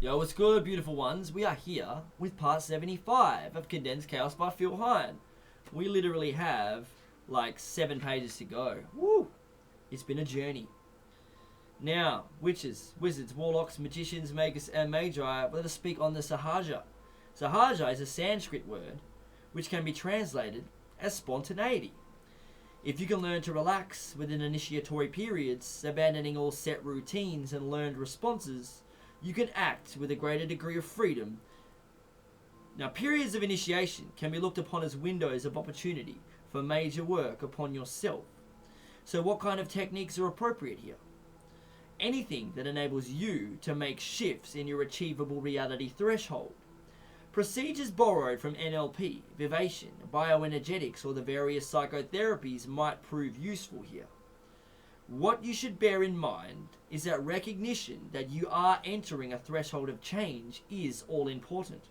Yo, what's good, beautiful ones? We are here with part 75 of Condensed Chaos by Phil Hine. We literally have like 7 pages to go. Woo! It's been a journey. Now, witches, wizards, warlocks, magicians, magus, and magi, let us speak on the Sahaja. Sahaja is a Sanskrit word which can be translated as spontaneity. If you can learn to relax within initiatory periods, abandoning all set routines and learned responses, you can act with a greater degree of freedom. Now, periods of initiation can be looked upon as windows of opportunity for major work upon yourself. So what kind of techniques are appropriate here? Anything that enables you to make shifts in your achievable reality threshold. Procedures borrowed from NLP, Vivation, bioenergetics, or the various psychotherapies might prove useful here. What you should bear in mind is that recognition that you are entering a threshold of change is all important.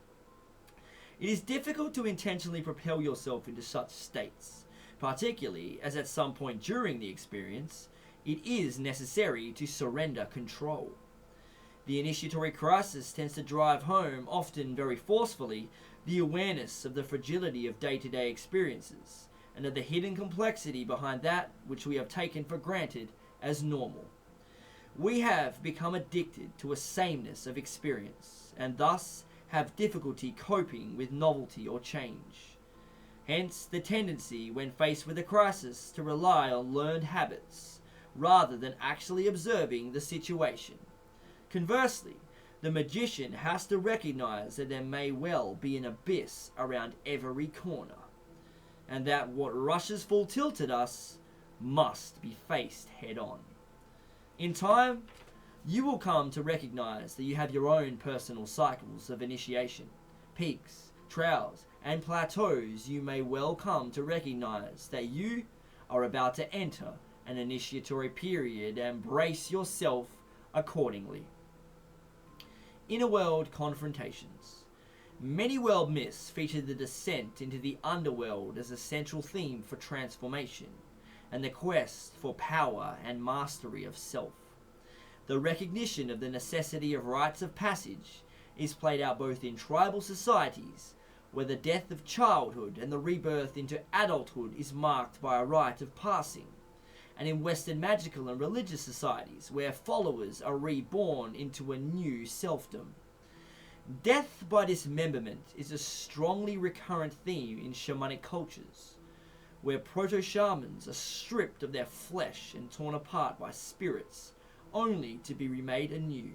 It is difficult to intentionally propel yourself into such states, particularly as at some point during the experience, it is necessary to surrender control. The initiatory crisis tends to drive home, often very forcefully, the awareness of the fragility of day-to-day experiences, and of the hidden complexity behind that which we have taken for granted as normal. We have become addicted to a sameness of experience, and thus have difficulty coping with novelty or change. Hence the tendency, when faced with a crisis, to rely on learned habits, rather than actually observing the situation. Conversely, the magician has to recognize that there may well be an abyss around every corner, and that what rushes full tilt at us must be faced head on. In time, you will come to recognize that you have your own personal cycles of initiation, peaks, troughs, and plateaus. You may well come to recognize that you are about to enter an initiatory period and brace yourself accordingly. Inner world confrontations. Many world myths feature the descent into the underworld as a central theme for transformation, and the quest for power and mastery of self. The recognition of the necessity of rites of passage is played out both in tribal societies, where the death of childhood and the rebirth into adulthood is marked by a rite of passing, and in Western magical and religious societies, where followers are reborn into a new selfdom. Death by dismemberment is a strongly recurrent theme in shamanic cultures, where proto-shamans are stripped of their flesh and torn apart by spirits, only to be remade anew,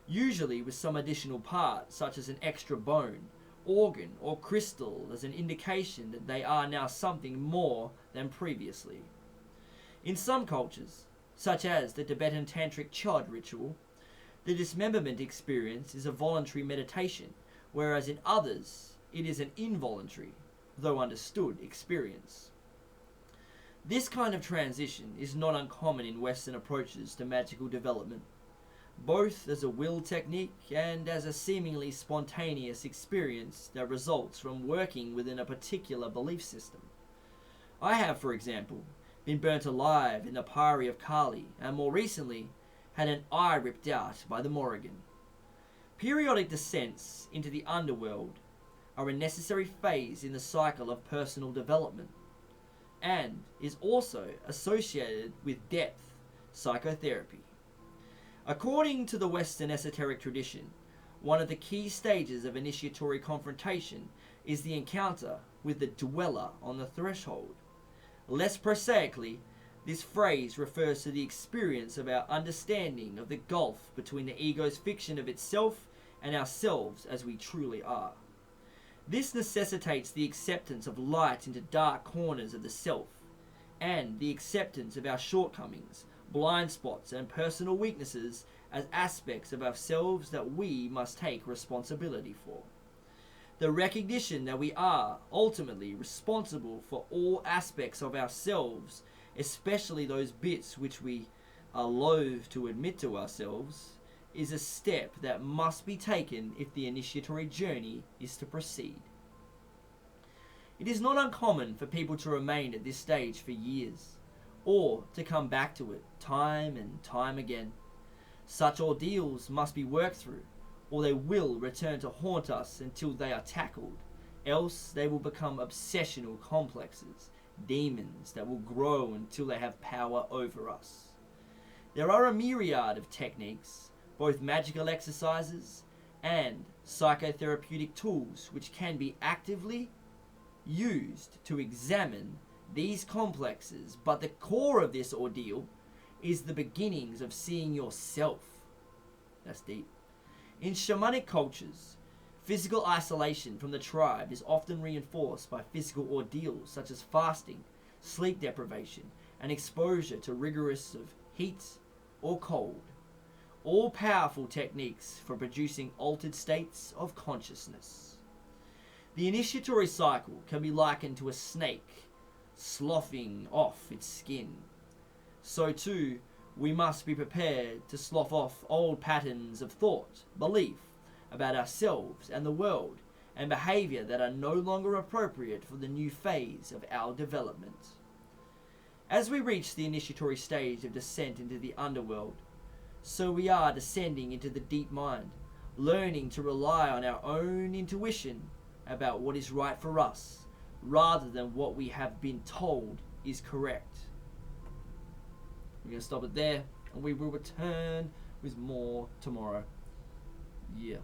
usually with some additional part, such as an extra bone, organ, or crystal, as an indication that they are now something more than previously. In some cultures, such as the Tibetan Tantric Chod ritual, the dismemberment experience is a voluntary meditation, whereas in others, it is an involuntary, though understood, experience. This kind of transition is not uncommon in Western approaches to magical development, both as a will technique and as a seemingly spontaneous experience that results from working within a particular belief system. I have, for example, been burnt alive in the Pyre of Kali, and more recently, had an eye ripped out by the Morrigan. Periodic descents into the underworld are a necessary phase in the cycle of personal development, and is also associated with depth psychotherapy. According to the Western esoteric tradition, one of the key stages of initiatory confrontation is the encounter with the dweller on the threshold. Less prosaically, this phrase refers to the experience of our understanding of the gulf between the ego's fiction of itself and ourselves as we truly are. This necessitates the acceptance of light into dark corners of the self, and the acceptance of our shortcomings, blind spots, and personal weaknesses as aspects of ourselves that we must take responsibility for. The recognition that we are ultimately responsible for all aspects of ourselves, especially those bits which we are loath to admit to ourselves, is a step that must be taken if the initiatory journey is to proceed. It is not uncommon for people to remain at this stage for years, or to come back to it time and time again. Such ordeals must be worked through, or they will return to haunt us until they are tackled. Else they will become obsessional complexes, demons that will grow until they have power over us. There are a myriad of techniques, both magical exercises and psychotherapeutic tools, which can be actively used to examine these complexes, but the core of this ordeal is the beginnings of seeing yourself. That's deep. In shamanic cultures, physical isolation from the tribe is often reinforced by physical ordeals such as fasting, sleep deprivation, and exposure to rigorous of heat or cold. All powerful techniques for producing altered states of consciousness. The initiatory cycle can be likened to a snake sloughing off its skin. So too, we must be prepared to slough off old patterns of thought, belief about ourselves and the world, and behavior that are no longer appropriate for the new phase of our development. As we reach the initiatory stage of descent into the underworld, so we are descending into the deep mind, learning to rely on our own intuition about what is right for us, rather than what we have been told is correct. We're going to stop it there, and we will return with more tomorrow. Yeah.